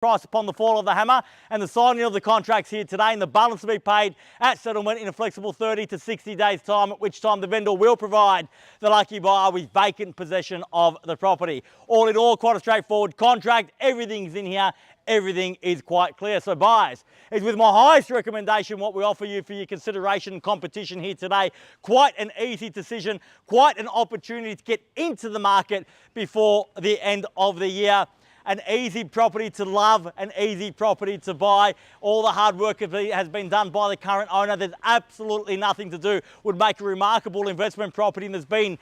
price upon the fall of the hammer and the signing of the contracts here today, and the balance to be paid at settlement in a flexible 30 to 60 days time, at which time the vendor will provide the lucky buyer with vacant possession of the property. All in all, quite a straightforward contract. Everything's in here. Everything is quite clear. So buyers, is with my highest recommendation what we offer you for your consideration and competition here today. Quite an easy decision, quite an opportunity to get into the market before the end of the year. An easy property to love, an easy property to buy. All the hard work has been done by the current owner. There's absolutely nothing to do. Would make a remarkable investment property, and there's been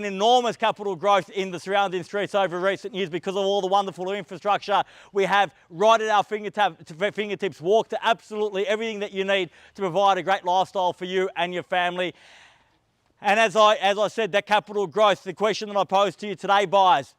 enormous capital growth in the surrounding streets over recent years because of all the wonderful infrastructure we have right at our fingertips. Walk to absolutely everything that you need to provide a great lifestyle for you and your family. And as I said, that capital growth, the question that I pose to you today, buyers,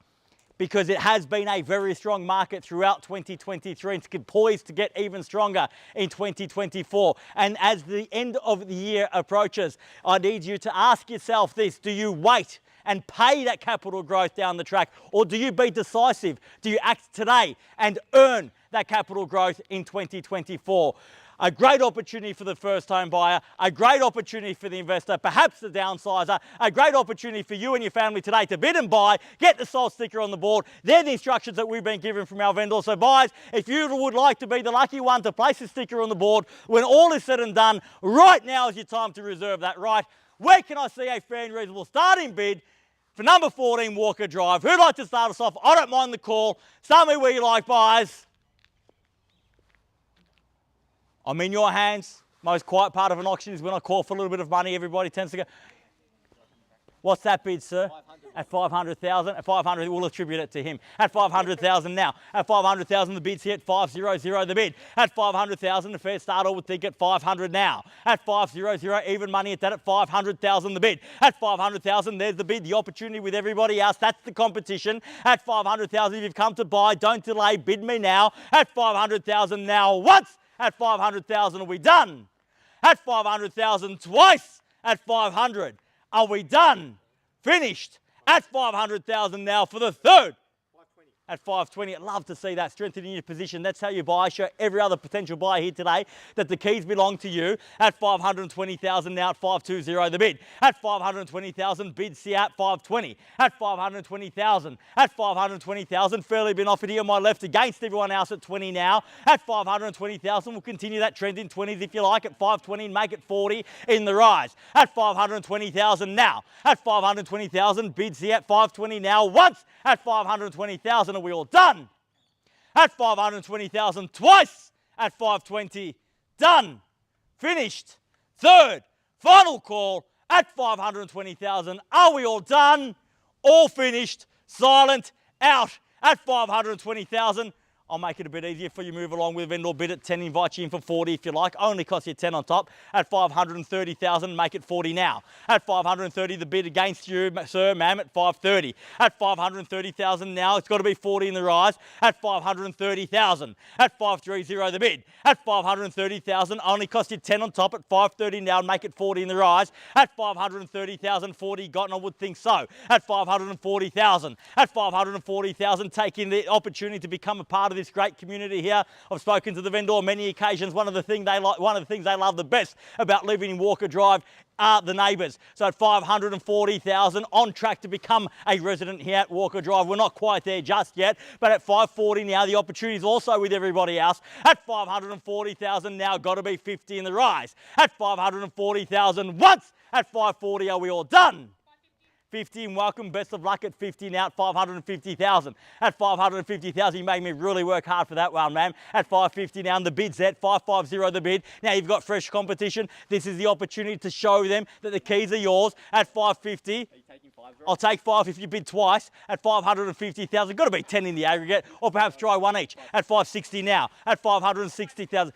because it has been a very strong market throughout 2023. It's poised to get even stronger in 2024. And as the end of the year approaches, I need you to ask yourself this: do you wait and pay that capital growth down the track, or do you be decisive? Do you act today and earn that capital growth in 2024? A great opportunity for the first home buyer, a great opportunity for the investor, perhaps the downsizer, a great opportunity for you and your family today to bid and buy, get the sold sticker on the board. They're the instructions that we've been given from our vendor. So buyers, if you would like to be the lucky one to place a sticker on the board when all is said and done, right now is your time to reserve that right. Where can I see a fair and reasonable starting bid for number 14 Walker Drive? Who'd like to start us off? I don't mind the call. Start me where you like, buyers. I'm in your hands. Most quiet part of an auction is when I call for a little bit of money. Everybody tends to go, what's that bid, sir? 500. At 500,000. At 500, we'll attribute it to him. At 500,000 now. At 500,000, the bid's hit. 500 the bid. At 500,000, the fair starter would think at 500 now. At 500, even money at that. At 500,000, the bid. At 500,000, there's the bid. The opportunity with everybody else. That's the competition. At 500,000, if you've come to buy, don't delay. Bid me now. At 500,000 now once. At 500,000, are we done? At 500,000 twice. At 500, are we done? Finished. At 500,000 now for the third. At 520, I'd love to see that strengthening your position. That's how you buy. Show every other potential buyer here today that the keys belong to you. At 520,000 now at 520 the bid. At 520,000, bids here at 520. At 520,000. At 520,000, fairly been offered here on my left against everyone else at 20 now. At 520,000, we'll continue that trend in 20s if you like. At 520 and make it 40 in the rise. At 520,000 now. At 520,000, bids here at 520 now once. At 520,000, are we all done? At 520,000 twice. At 520, done. Finished. Third, final call at 520,000. Are we all done? All finished. Silent. Out. At 520,000. I'll make it a bit easier for you. Move along with a vendor bid at 10, invite you in for 40 if you like. Only cost you 10 on top. At 530,000, make it 40 now. At 530, the bid against you, sir, ma'am, at 530. At 530,000 now, it's got to be 40 in the rise. At 530,000. At 530, the bid. At 530,000, only cost you 10 on top. At 530 now, make it 40 in the rise. At 530,000, 40 gotten, I would think so. At 540,000. At 540,000, taking the opportunity to become a part of this great community here. I've spoken to the vendor on many occasions. One of the things they love the best about living in Walker Drive are the neighbours. So at 540,000, on track to become a resident here at Walker Drive. We're not quite there just yet, but at 540 now, the opportunity is also with everybody else. At 540,000 now, got to be 50 in the rise. At 540,000 once. At 540, are we all done? 50 and welcome, best of luck at 50 now at 550,000. At 550,000, you made me really work hard for that one, ma'am. At 550 now, and the bid's at 550 the bid. Now you've got fresh competition. This is the opportunity to show them that the keys are yours. At 550, are you taking 5? I'll take 5 if you bid twice. At 550,000, got to be 10 in the aggregate, or perhaps try one each. At 560 now, at 560,000.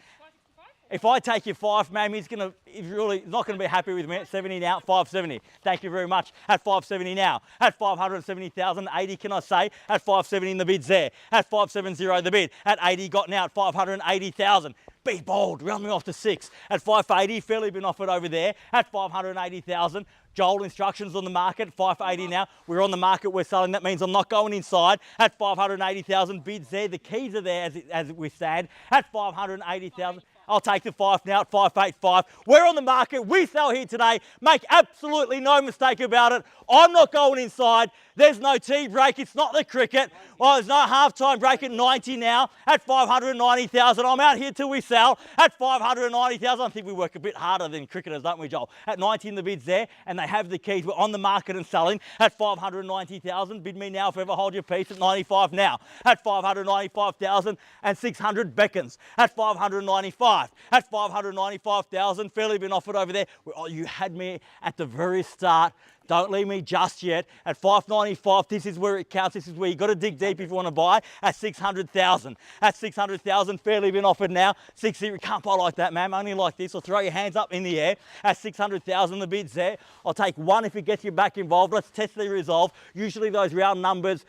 If I take your 5, ma'am, he's not going to be happy with me. At 70 now, at 570. Thank you very much. At 570 now. At 570,000, 80 can I say? At 570 the bid's there. At 570 the bid. At 80 got now at 580,000. Be bold, round me off to 6. At 580, fairly been offered over there. At 580,000. Joel instructions on the market, 580 now. We're on the market, we're selling. That means I'm not going inside. At 580,000, bids there. The keys are there as we stand. At 580,000. I'll take the 5 now at 585. We're on the market. We sell here today. Make absolutely no mistake about it. I'm not going inside. There's no tea break. It's not the cricket. Well, there's no halftime break at 90 now. At 590,000. I'm out here till we sell. At 590,000. I think we work a bit harder than cricketers, don't we, Joel? At 90 in the bids there, and they have the keys. We're on the market and selling. At 590,000. Bid me now if ever hold your peace. At 95 now. At 595,000 and 600 beckons. At 595. At 595,000, fairly been offered over there. Oh, you had me at the very start. Don't leave me just yet. At 595, this is where it counts. This is where you got to dig deep if you want to buy. At 600,000. At 600,000, fairly been offered now. 60, you can't buy like that, man. Only like this, or throw your hands up in the air. At 600,000, the bid's there. I'll take 1 if it gets you back involved. Let's test the resolve. Usually those round numbers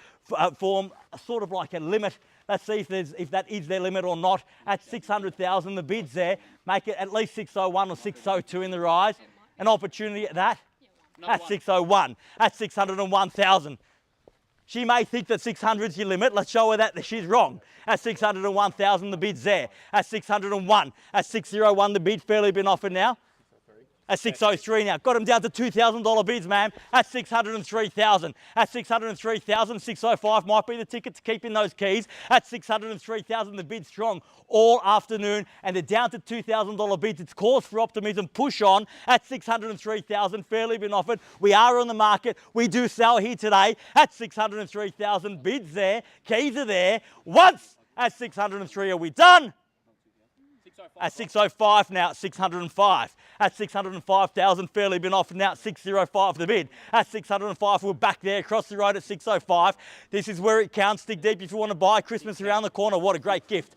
form sort of like a limit. Let's see if that is their limit or not. At 600,000, the bid's there. Make it at least 601 or 602 in the rise. An opportunity at that. At 601. At 601,000. She may think that 600 is your limit. Let's show her that she's wrong. At 601,000, the bid's there. At 601. At 601, the bid fairly been offered now. At 603 now. Got him down to $2,000 bids, man. At 603,000. At 603,000, 605 might be the ticket to keep in those keys. At 603,000, the bid's strong all afternoon, and they're down to $2,000 bids. It's cause for optimism. Push on. At 603,000, fairly been offered. We are on the market. We do sell here today. At 603,000, bids there. Keys are there. Once at 603, are we done? At 605 now, at 605. At 605,000, fairly been offered now at 605 the bid. At 605, we're back there across the road at 605. This is where it counts. Dig deep if you want to buy. Christmas around the corner. What a great gift.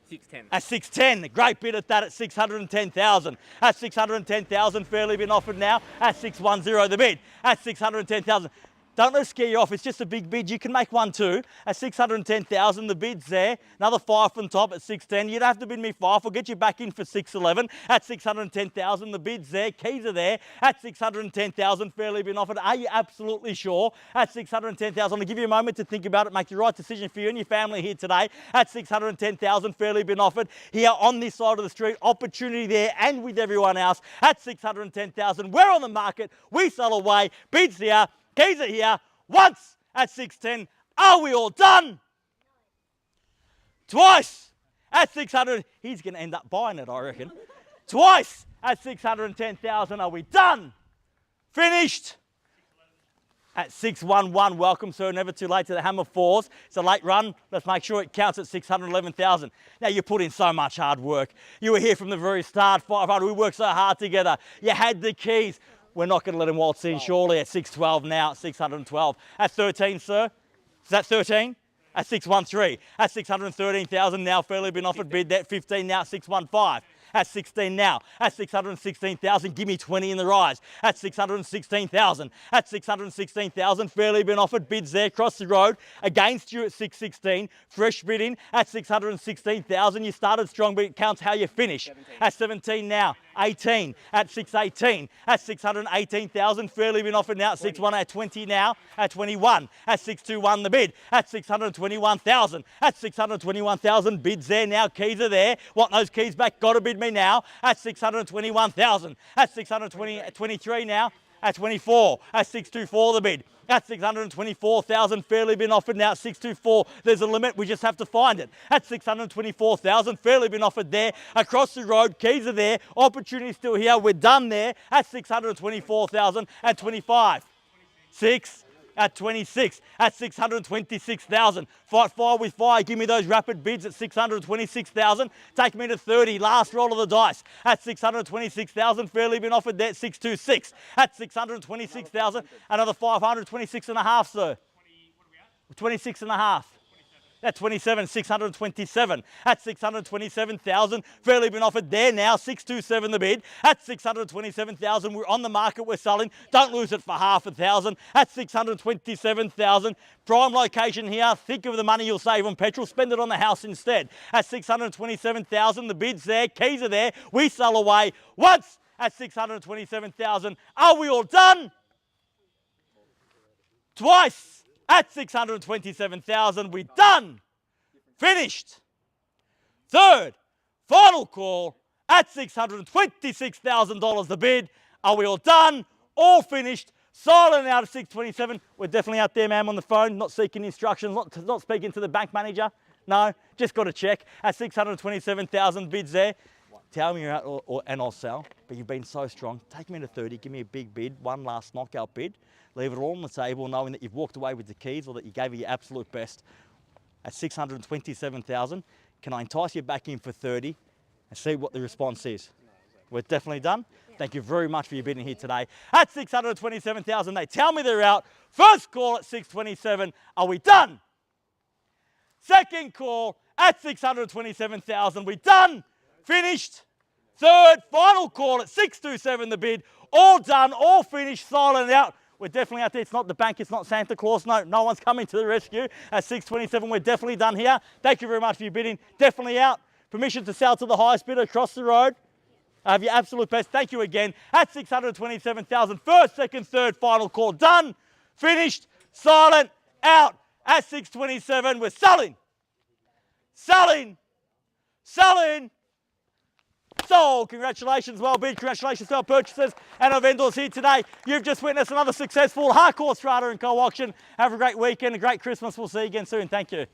610. At 610, great bid at that at 610,000. At 610,000, fairly been offered now at 610 the bid. At 610,000. Don't let it scare you off. It's just a big bid. You can make one too. At 610,000, the bid's there. Another 5 from top at 610. You'd have to bid me 5. We'll get you back in for 611. At 610,000, the bid's there. Keys are there. At 610,000, fairly been offered. Are you absolutely sure? At 610,000, I'll give you a moment to think about it. Make the right decision for you and your family here today. At 610,000, fairly been offered. Here on this side of the street, opportunity there and with everyone else. At 610,000, we're on the market. We sell away. Bids here. Keys are here. Once at 610. Are we all done? Twice at 600. He's going to end up buying it, I reckon. Twice at 610,000. Are we done? Finished. At 611. Welcome, sir. Never too late to the Hammer Fours. It's a late run. Let's make sure it counts at 611,000. Now, you put in so much hard work. You were here from the very start. 500. We worked so hard together. You had the keys. We're not going to let him waltz in, surely, at 612 now, at 612. At 13, sir? Is that 13? At 613. At 613,000 now, fairly been offered bid there. 15 now, 615. At 16 now. At 616,000, give me 20 in the rise. At 616,000. At 616,000, fairly been offered bids there, across the road. Against you at 616. Fresh bid in at 616,000. You started strong, but it counts how you finish. 17. At 17 now. 18 at 618. At 618,000, fairly been offered now at 61. At 20 now. At 21. At 621 the bid. At 621,000. At 621,000, bids there now. Keys are there. Want those keys back? Got to bid me now. At 621,000. At 623 now. At 24. At 624 the bid. At 624,000, fairly been offered now at 624. There's a limit, we just have to find it. At 624,000, fairly been offered there. Across the road, keys are there. Opportunity still here. We're done there at 624,000 at 25. 6 at 26. At 626,000. Fight fire with fire. Give me those rapid bids at 626,000. Take me to 30. Last roll of the dice. At 626,000. Fairly been offered there at 626. At 626,000. Another 526 and a half, sir. 26 and a half. At 27, 627. At 627,000, fairly been offered there now, 627 the bid. At 627,000, we're on the market, we're selling. Don't lose it for half a thousand. At 627,000, prime location here. Think of the money you'll save on petrol, spend it on the house instead. At 627,000, the bid's there, keys are there. We sell away once at 627,000. Are we all done? Twice. At 627,000, we're done. Finished. Third, final call at $626,000 the bid. Are we all done? All finished. Silent out of 627. We're definitely out there, ma'am, on the phone, not seeking instructions, not speaking to the bank manager. No, just got to check. At 627,000 bids there. Tell me you're out and I'll sell, but you've been so strong. Take me to 30, give me a big bid, one last knockout bid. Leave it all on the table knowing that you've walked away with the keys or that you gave it your absolute best. At 627,000, can I entice you back in for 30 and see what the response is? We're definitely done. Thank you very much for your bidding here today. At 627,000, they tell me they're out. First call at 627, are we done? Second call at 627,000, we done? Finished. Third, final call at 627 the bid. All done, all finished, silent out. We're definitely out there. It's not the bank, it's not Santa Claus. No one's coming to the rescue. At 627, we're definitely done here. Thank you very much for your bidding. Definitely out. Permission to sell to the highest bidder across the road. Have your absolute best. Thank you again. At 627,000, first, second, third, final call done. Finished, silent, out. At 627, we're selling. Selling. Selling. So, congratulations, well bid. Congratulations to our purchasers and our vendors here today. You've just witnessed another successful Harcourts, Rata and Co auction. Have a great weekend, a great Christmas. We'll see you again soon. Thank you.